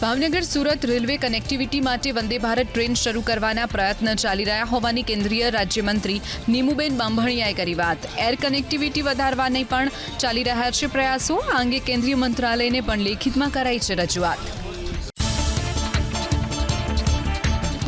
Bhavnagar Surat railway connectivity માટે Vande Bharat train શરૂ કરવાના પ્રયત્ન ચાલી રહ્યા હોવાની કેન્દ્રીય રાજ્યમંત્રી નીમુબેન બાંભણિયાએ કરી વાત। એર કનેક્ટિવિટી વધારવાની પણ ચાલી રહ્યા છે પ્રયાસો। આ અંગે કેન્દ્રીય મંત્રાલયને પણ લેખિતમાં કરાઈ છે રજૂઆત।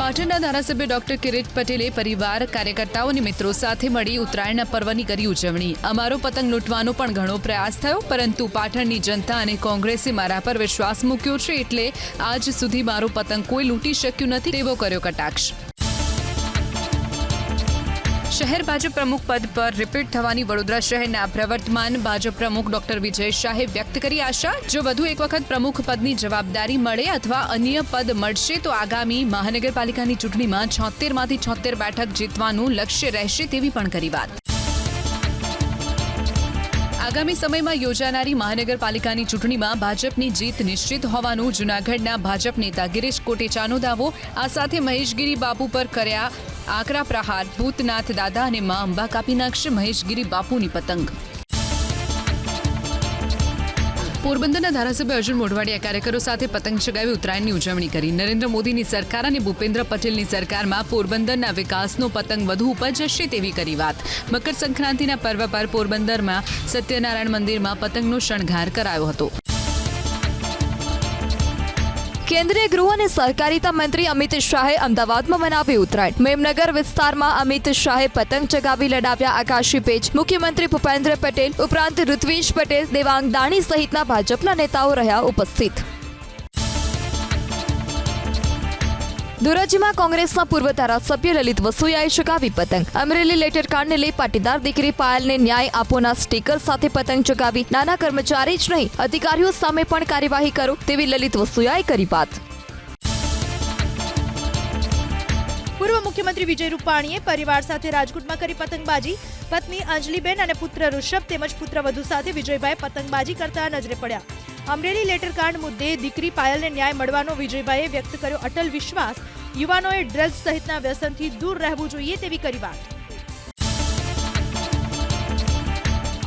પાટણના ધારાસભ્ય ડોક્ટર કિરીટ પટેલે પરિવાર કાર્યકર્તાઓ અને મિત્રો સાથે મળી ઉત્તરાયણના પર્વની કરી ઉજવણી। અમારો પતંગ લૂંટવાનો પણ ઘણો પ્રયાસ થયો, પરંતુ પાટણની જનતા અને કોંગ્રેસે મારા પર વિશ્વાસ મૂક્યો છે, એટલે આજ સુધી મારો પતંગ કોઈ લૂંટી શક્યું નથી તેવો કર્યો કટાક્ષ। શહેર ભાજપ પ્રમુખ પદ પર રિપીટ થવાની વડોદરા શહેરના પ્રવર્તમાન ભાજપ પ્રમુખ ડોક્ટર વિજય શાહે વ્યક્ત કરી આશા। જો વધુ એક વખત પ્રમુખ પદની જવાબદારી મળે અથવા અન્ય પદ મળશે તો આગામી મહાનગરપાલિકાની ચૂંટણીમાં 76માંથી 76 બેઠક જીતવાનું લક્ષ્ય રહેશે તેવી પણ કરી વાત। આગામી સમયમાં યોજાનારી મહાનગરપાલિકાની ચૂંટણીમાં ભાજપની જીત નિશ્ચિત હોવાનું જૂનાગઢના ભાજપ નેતા ગિરીશ કોટેચાનો દાવો। આ સાથે મહેશગીરી બાપુ પર કર્યા આકરા પ્રહાર। ભૂતનાથ દાદા અને મા અંબા કાપી નાખશે મહેશગીરી બાપુની પતંગ। પોરબંદરના ધારાસભ્ય અર્જુન મોઢવાડિયા કાર્યકરો સાથે પતંગ ચગાવી ઉત્તરાયણની ઉજવણી કરી। નરેન્દ્ર મોદીની સરકાર અને ભૂપેન્દ્ર પટેલની સરકારમાં પોરબંદરના વિકાસનો પતંગ વધુ ઉપર જશે તેવી કરી વાત। મકર સંક્રાંતિના પર્વ પર પોરબંદરમાં સત્યનારાયણ મંદિરમાં પતંગનો શણગાર કરાયો હતો। કેન્દ્રીય ગૃહ અને સહકારિતા મંત્રી અમિત શાહે અમદાવાદમાં મનાવી ઉત્તરાયણ। મેમનગર વિસ્તારમાં અમિત શાહે પતંગ ચગાવી લડાવ્યા આકાશી પેચ। મુખ્યમંત્રી ભૂપેન્દ્ર પટેલ ઉપરાંત ઋત્વિજ પટેલ, દેવાંગ દાણી સહિતના ભાજપના નેતાઓ રહ્યા ઉપસ્થિત। ધોરાજીમાં કોંગ્રેસના પૂર્વ ધારાસભ્ય લલિત વસોયાએ ચગાવી પતંગ। અમરેલી લેટરકાંડને લઈ પાટીદાર દીકરી પાયલને ન્યાય આપોના સ્ટીકર સાથે પતંગ ચગાવી। નાના કર્મચારી જ નહીં, અધિકારીઓ સામે પણ કાર્યવાહી કરો તેવી લલિત વસોયાએ કરી વાત। પૂર્વ મુખ્યમંત્રી વિજય રૂપાણીએ પરિવાર સાથે રાજકોટમાં કરી પતંગબાજી। પત્ની અંજલિબેન અને પુત્ર ઋષભ તેમજ પુત્રવધુ સાથે વિજયભાઈ પતંગબાજી કરતા નજરે પડ્યા। અમરેલી લેટરકાંડ મુદ્દે દીકરી પાયલને ન્યાય મળવાનો વિજયભાઈએ વ્યક્ત કર્યો અટલ વિશ્વાસ। યુવાનોએ ડ્રગ્સ સહિતના વ્યસનથી દૂર રહેવું જોઈએ તેવી કરી વાત।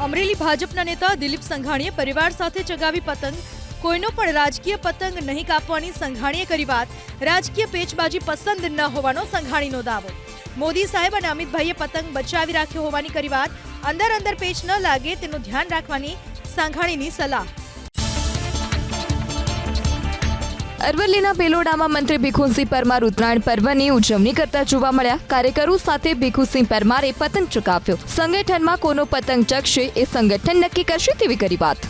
અમરેલી ભાજપના નેતા દિલીપ સંઘાણીએ પરિવાર સાથે ચગાવી પતંગ। કોઈનો પણ રાજકીય પતંગ નહીં કાપવાની સંઘાણીએ કરી વાત। રાજકીય પેચબાજી પસંદ ન હોવાનો સંઘાણીનો દાવો। મોદી સાહેબ અને અમિતભાઈએ પતંગ બચાવી રાખ્યો હોવાની કરી વાત। અંદર પેચ ન લાગે તેનું ધ્યાન રાખવાની સંઘાણીની સલાહ। અરવલ્લીના બેલોડામાં મંત્રી ભીખુસિંહ પરમાર ઉત્તરાયણ પર્વની ઉજવણી કરતા જોવા મળ્યા। કાર્યકરો સાથે ભીખુસિંહ પરમારે પતંગ ચગાવ્યો। સંગઠનમાં કોનો પતંગ ચગશે એ સંગઠન નક્કી કરશે તેવી કરી વાત।